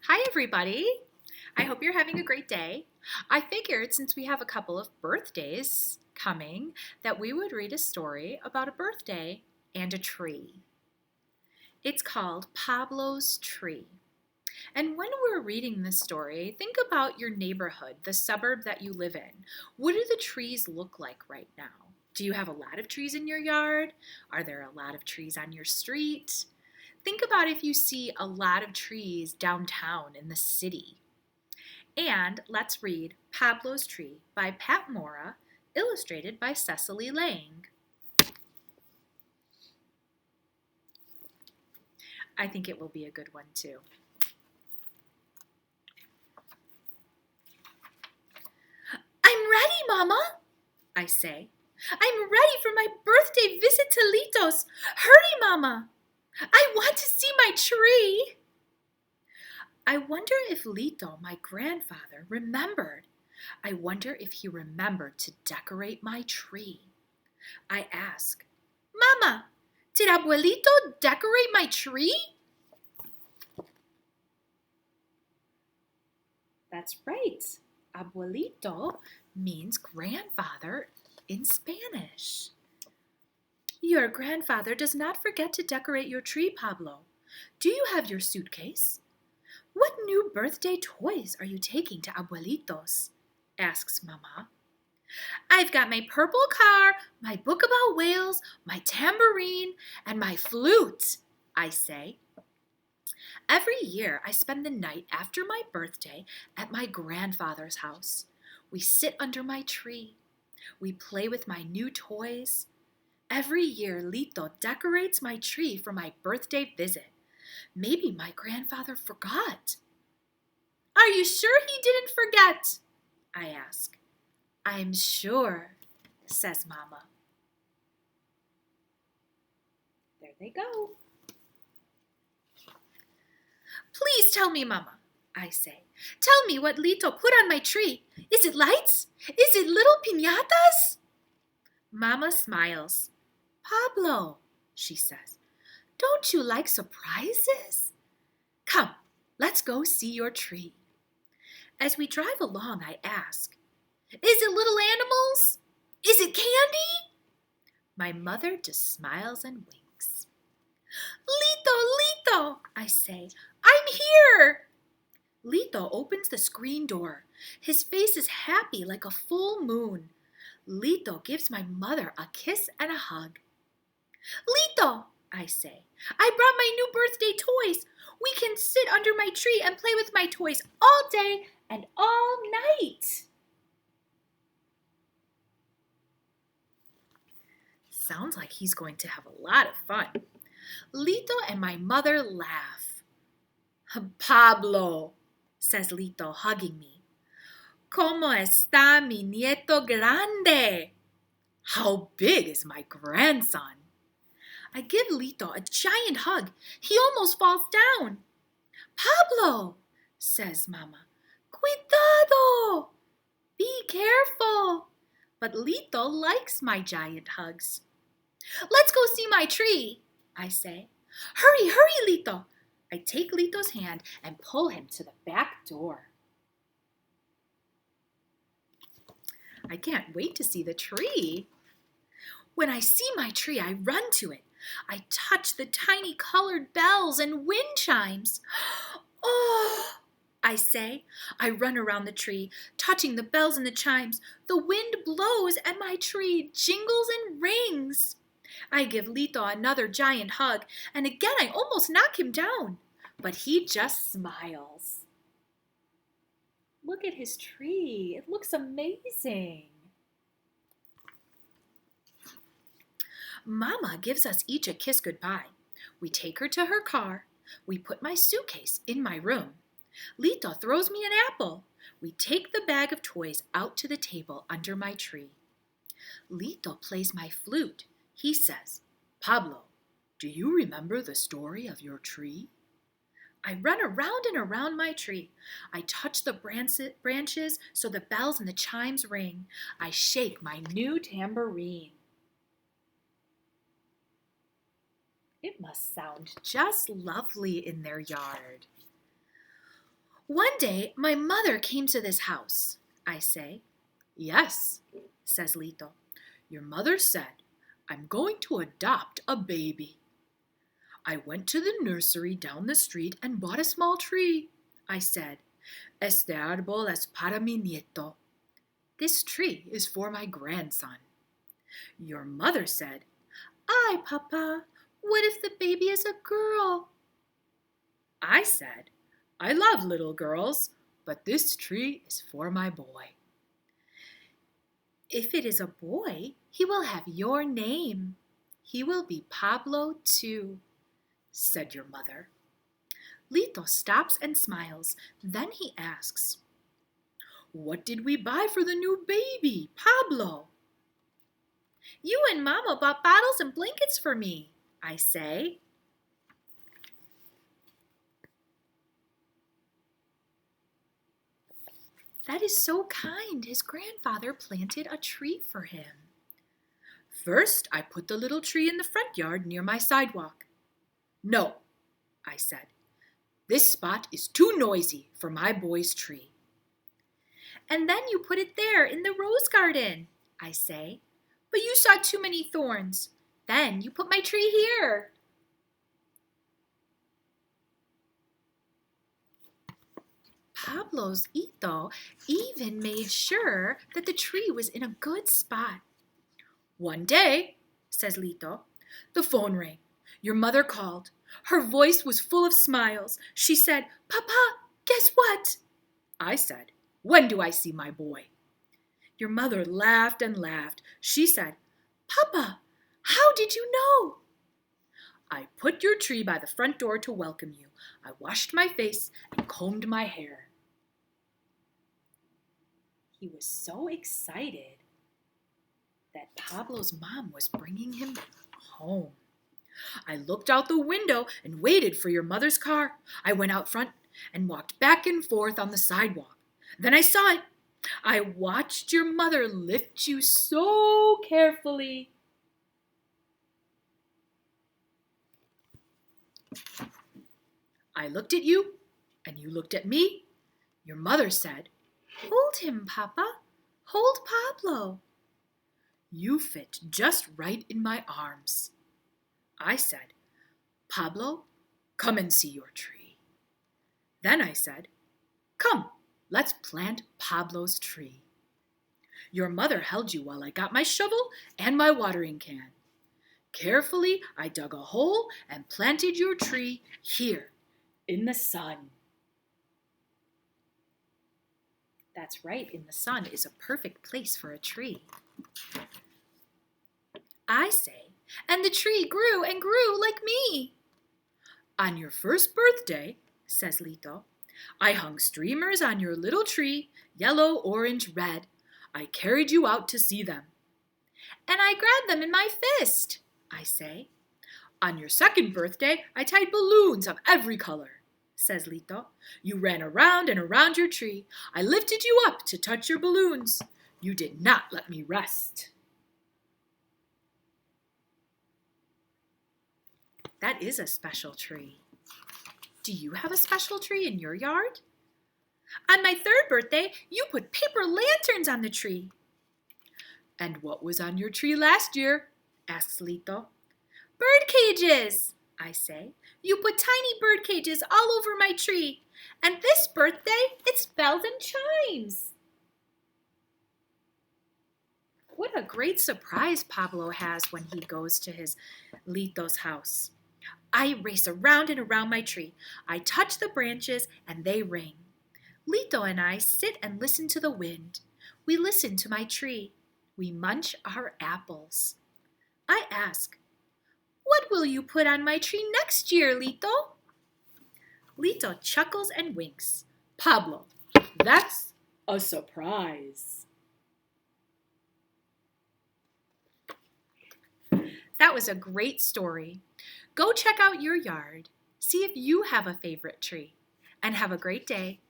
Hi, everybody. I hope you're having a great day. I figured since we have a couple of birthdays coming that we would read a story about a birthday and a tree. It's called Pablo's Tree. And when we're reading this story, think about your neighborhood, the suburb that you live in. What do the trees look like right now? Do you have a lot of trees in your yard? Are there a lot of trees on your street? Think about if you see a lot of trees downtown in the city. And let's read Pablo's Tree by Pat Mora, illustrated by Cecily Lang. I think it will be a good one too. I'm ready, Mama, I say. I'm ready for my birthday visit to Litos. Hurry, Mama. I want to see my tree. I wonder if Lito, my grandfather, remembered. I wonder if he remembered to decorate my tree. I ask, Mama, did Abuelito decorate my tree? That's right. Abuelito means grandfather in Spanish. Your grandfather does not forget to decorate your tree, Pablo. Do you have your suitcase? What new birthday toys are you taking to Abuelito's? Asks Mama. I've got my purple car, my book about whales, my tambourine, and my flute, I say. Every year I spend the night after my birthday at my grandfather's house. We sit under my tree. We play with my new toys. Every year Lito decorates my tree for my birthday visit. Maybe my grandfather forgot. Are you sure he didn't forget? I ask. I'm sure, says Mama. There they go. Please tell me, Mama, I say. Tell me what Lito put on my tree. Is it lights? Is it little piñatas? Mama smiles. Pablo, she says, don't you like surprises? Come, let's go see your tree. As we drive along, I ask, is it little animals? Is it candy? My mother just smiles and winks. Lito, I say, I'm here. Lito opens the screen door. His face is happy like a full moon. Lito gives my mother a kiss and a hug. Lito, I say, I brought my new birthday toys. We can sit under my tree and play with my toys all day and all night. Sounds like he's going to have a lot of fun. Lito and my mother laugh. Pablo, says Lito, hugging me. ¿Cómo está mi nieto grande? How big is my grandson? I give Lito a giant hug. He almost falls down. Pablo, says Mama, cuidado, be careful. But Lito likes my giant hugs. Let's go see my tree, I say. Hurry, Lito. I take Lito's hand and pull him to the back door. I can't wait to see the tree. When I see my tree, I run to it. I touch the tiny colored bells and wind chimes. Oh, I say. I run around the tree, touching the bells and the chimes. The wind blows and my tree jingles and rings. I give Lito another giant hug, and again I almost knock him down. But he just smiles. Look at his tree. It looks amazing. Mama gives us each a kiss goodbye. We take her to her car. We put my suitcase in my room. Lito throws me an apple. We take the bag of toys out to the table under my tree. Lito plays my flute. He says, Pablo, do you remember the story of your tree? I run around and around my tree. I touch the branches so the bells and the chimes ring. I shake my new tambourine. It must sound just lovely in their yard. One day, my mother came to this house, I say. Yes, says Lito. Your mother said, I'm going to adopt a baby. I went to the nursery down the street and bought a small tree. I said, Este árbol es para mi nieto. This tree is for my grandson. Your mother said, Ay, Papa, what if the baby is a girl? I said, I love little girls, but this tree is for my boy. If it is a boy, he will have your name. He will be Pablo too, said your mother. Lito stops and smiles. Then he asks, What did we buy for the new baby, Pablo? You and Mama bought bottles and blankets for me, I say. That is so kind. His grandfather planted a tree for him. First, I put the little tree in the front yard near my sidewalk. No, I said. This spot is too noisy for my boy's tree. And then you put it there in the rose garden, I say. But you saw too many thorns. Then you put my tree here. Pablo's Ito even made sure that the tree was in a good spot. One day, says Lito, the phone rang. Your mother called. Her voice was full of smiles. She said, Papa, guess what? I said, When do I see my boy? Your mother laughed and laughed. She said, Papa, how did you know? I put your tree by the front door to welcome you. I washed my face and combed my hair. He was so excited that Pablo's mom was bringing him home. I looked out the window and waited for your mother's car. I went out front and walked back and forth on the sidewalk. Then I saw it. I watched your mother lift you so carefully. I looked at you, and you looked at me. Your mother said, Hold him, Papa. Hold Pablo. You fit just right in my arms. I said, Pablo, come and see your tree. Then I said, Come, let's plant Pablo's tree. Your mother held you while I got my shovel and my watering can. Carefully, I dug a hole and planted your tree here in the sun. That's right, in the sun is a perfect place for a tree. I say, and the tree grew and grew like me. On your first birthday, says Lito, I hung streamers on your little tree, yellow, orange, red. I carried you out to see them. And I grabbed them in my fist, I say. On your second birthday, I tied balloons of every color, says Lito. You ran around and around your tree. I lifted you up to touch your balloons. You did not let me rest. That is a special tree. Do you have a special tree in your yard? On my third birthday, you put paper lanterns on the tree. And what was on your tree last year? Asks Lito. Bird cages, I say. You put tiny bird cages all over my tree. And this birthday, it's bells and chimes. What a great surprise Pablo has when he goes to his Lito's house. I race around and around my tree. I touch the branches and they ring. Lito and I sit and listen to the wind. We listen to my tree. We munch our apples. I ask, What will you put on my tree next year, Lito? Lito chuckles and winks. Pablo, that's a surprise. That was a great story. Go check out your yard. See if you have a favorite tree. And have a great day.